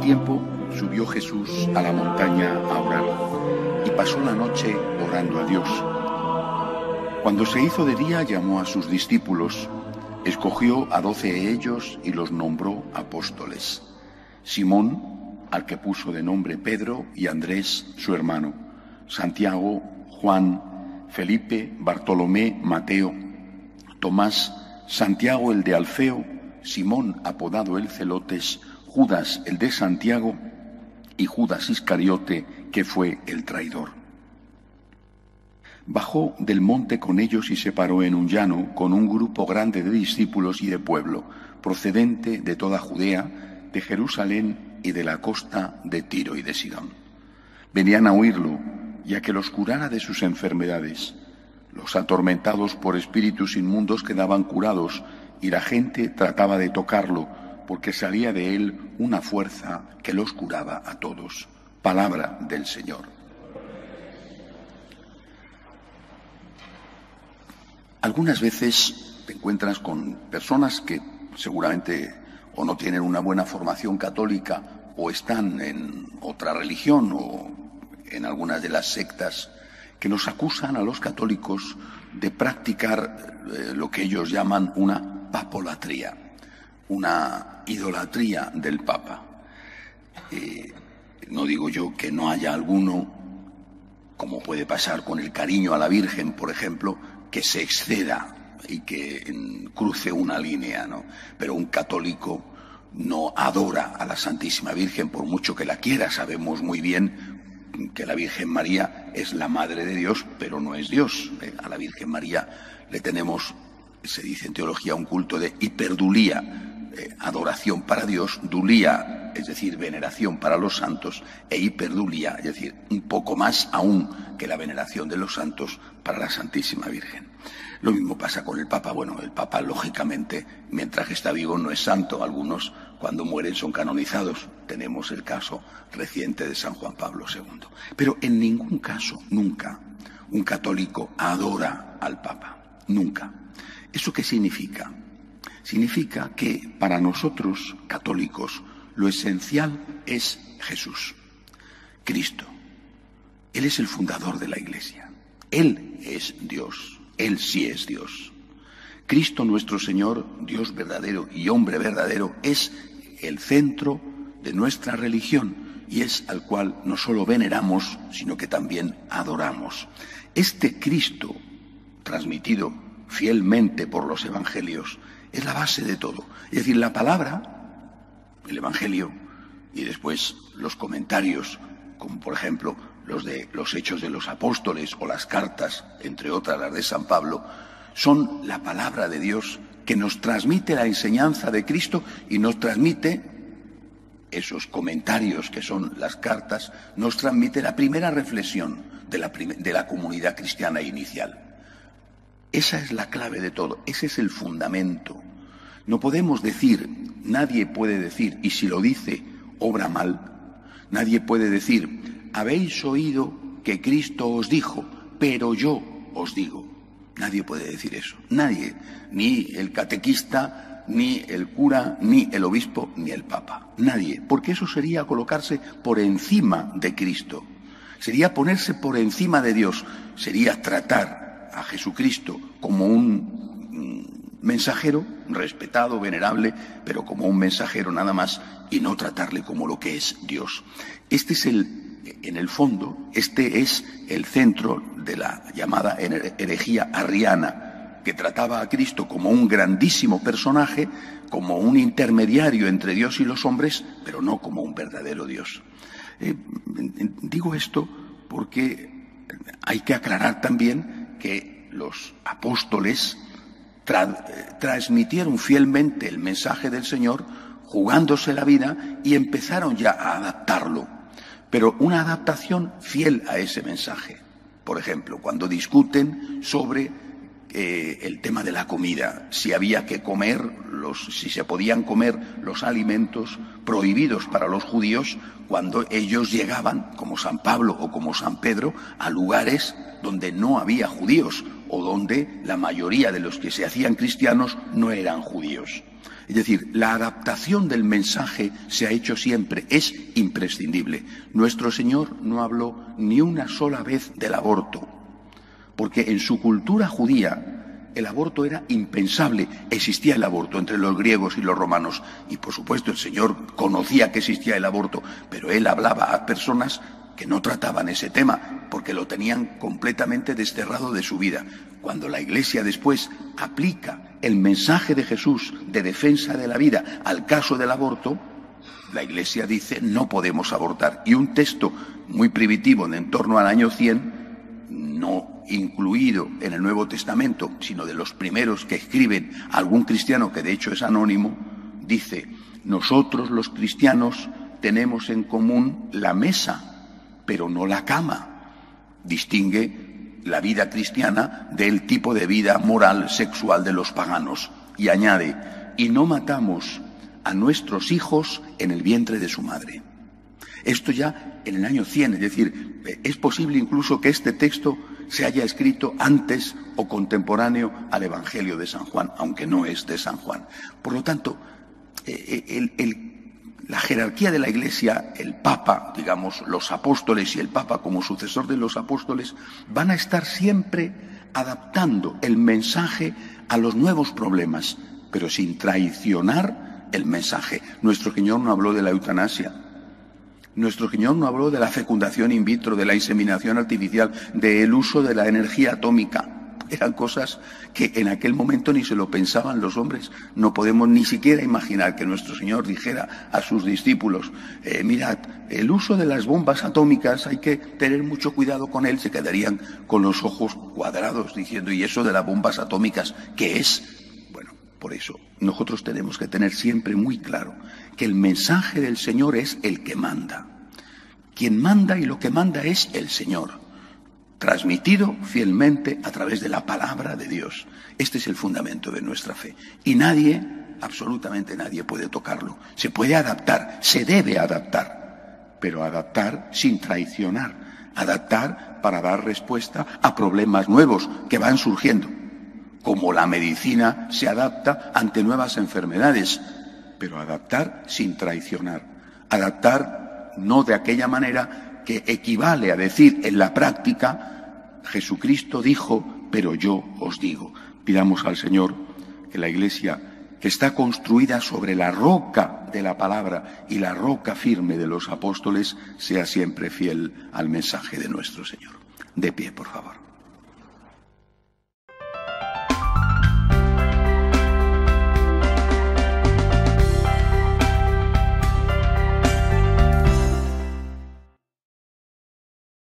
tiempo subió Jesús a la montaña a orar y pasó la noche orando a Dios. Cuando se hizo de día, llamó a sus discípulos, escogió a 12 de ellos y los nombró apóstoles: Simón, al que puso de nombre Pedro, y Andrés, su hermano, Santiago, Juan, Felipe, Bartolomé, Mateo, Tomás, Santiago el de Alfeo, Simón apodado el Celotes, Judas el de Santiago y Judas Iscariote, que fue el traidor. Bajó del monte con ellos y se paró en un llano con un grupo grande de discípulos y de pueblo, procedente de toda Judea, de Jerusalén y de la costa de Tiro y de Sidón. Venían a oírlo y a que los curara de sus enfermedades. Los atormentados por espíritus inmundos quedaban curados y la gente trataba de tocarlo, porque salía de él una fuerza que los curaba a todos. Palabra del Señor. Algunas veces te encuentras con personas que seguramente o no tienen una buena formación católica o están en otra religión o en algunas de las sectas que nos acusan a los católicos de practicar lo que ellos llaman una papolatría, una idolatría del Papa. No digo yo que no haya alguno, como puede pasar con el cariño a la Virgen, por ejemplo, que se exceda y que cruce una línea, ¿no? Pero un católico no adora a la Santísima Virgen por mucho que la quiera. Sabemos muy bien que la Virgen María es la Madre de Dios, pero no es Dios. A la Virgen María le tenemos, se dice en teología, un culto de hiperdulía, adoración para Dios, dulía, es decir, veneración para los santos, e hiperdulía, es decir, un poco más aún que la veneración de los santos para la Santísima Virgen. Lo mismo pasa con el Papa. Bueno, el Papa, lógicamente, mientras que está vivo no es santo. Algunos, cuando mueren, son canonizados. Tenemos el caso reciente de San Juan Pablo II. Pero en ningún caso, nunca, un católico adora al Papa. Nunca. ¿Eso qué significa? Significa que para nosotros, católicos, lo esencial es Jesús, Cristo. Él es el fundador de la Iglesia. Él es Dios. Él sí es Dios. Cristo nuestro Señor, Dios verdadero y hombre verdadero, es el centro de nuestra religión y es al cual no solo veneramos, sino que también adoramos. Este Cristo, transmitido fielmente por los evangelios, es la base de todo. Es decir, la palabra, el evangelio, y después los comentarios, como por ejemplo los de los Hechos de los Apóstoles o las cartas, entre otras las de San Pablo, son la palabra de Dios que nos transmite la enseñanza de Cristo y nos transmite esos comentarios que son las cartas, nos transmite la primera reflexión de la comunidad cristiana inicial. Esa es la clave de todo, ese es el fundamento. No podemos decir, nadie puede decir, y si lo dice, obra mal. Nadie puede decir, habéis oído que Cristo os dijo, pero yo os digo. Nadie puede decir eso, nadie, ni el catequista, ni el cura, ni el obispo, ni el papa, nadie, porque eso sería colocarse por encima de Cristo, sería ponerse por encima de Dios, sería tratar a Jesucristo como un mensajero, respetado, venerable, pero como un mensajero nada más, y no tratarle como lo que es Dios. En el fondo, este es el centro de la llamada herejía arriana, que trataba a Cristo como un grandísimo personaje, como un intermediario entre Dios y los hombres, pero no como un verdadero Dios. Digo esto porque hay que aclarar también que los apóstoles transmitieron fielmente el mensaje del Señor, jugándose la vida, y empezaron ya a adaptarlo. Pero una adaptación fiel a ese mensaje. Por ejemplo, cuando discuten sobre el tema de la comida, si había que comer, si se podían comer los alimentos prohibidos para los judíos, cuando ellos llegaban, como San Pablo o como San Pedro, a lugares donde no había judíos o donde la mayoría de los que se hacían cristianos no eran judíos. Es decir, la adaptación del mensaje se ha hecho siempre, es imprescindible. Nuestro Señor no habló ni una sola vez del aborto, porque en su cultura judía el aborto era impensable. Existía el aborto entre los griegos y los romanos, y por supuesto el Señor conocía que existía el aborto, pero Él hablaba a personas que no trataban ese tema, porque lo tenían completamente desterrado de su vida. Cuando la Iglesia después aplica el mensaje de Jesús de defensa de la vida al caso del aborto, la Iglesia dice no podemos abortar. Y un texto muy primitivo de en torno al año 100, no incluido en el Nuevo Testamento, sino de los primeros que escriben algún cristiano, que de hecho es anónimo, dice: nosotros los cristianos tenemos en común la mesa, pero no la cama. Distingue la vida cristiana del tipo de vida moral sexual de los paganos. Y añade: y no matamos a nuestros hijos en el vientre de su madre. Esto ya en el año 100, es decir, es posible incluso que este texto se haya escrito antes o contemporáneo al Evangelio de San Juan, aunque no es de San Juan. Por lo tanto, la jerarquía de la Iglesia, el Papa, digamos, los apóstoles y el Papa como sucesor de los apóstoles, van a estar siempre adaptando el mensaje a los nuevos problemas, pero sin traicionar el mensaje. Nuestro Señor no habló de la eutanasia. Nuestro Señor no habló de la fecundación in vitro, de la inseminación artificial, del uso de la energía atómica. Eran cosas que en aquel momento ni se lo pensaban los hombres. No podemos ni siquiera imaginar que nuestro Señor dijera a sus discípulos: mirad, el uso de las bombas atómicas hay que tener mucho cuidado con él. Se quedarían con los ojos cuadrados diciendo: ¿y eso de las bombas atómicas qué es? Bueno, por eso nosotros tenemos que tener siempre muy claro que el mensaje del Señor es el que manda. Quien manda y lo que manda es el Señor, transmitido fielmente a través de la palabra de Dios. Este es el fundamento de nuestra fe. Y nadie, absolutamente nadie, puede tocarlo. Se puede adaptar, se debe adaptar, pero adaptar sin traicionar. Adaptar para dar respuesta a problemas nuevos que van surgiendo. Como la medicina se adapta ante nuevas enfermedades, pero adaptar sin traicionar. Adaptar no de aquella manera que equivale a decir en la práctica: Jesucristo dijo, pero yo os digo. Pidamos al Señor que la Iglesia, que está construida sobre la roca de la palabra y la roca firme de los apóstoles, sea siempre fiel al mensaje de nuestro Señor. De pie, por favor.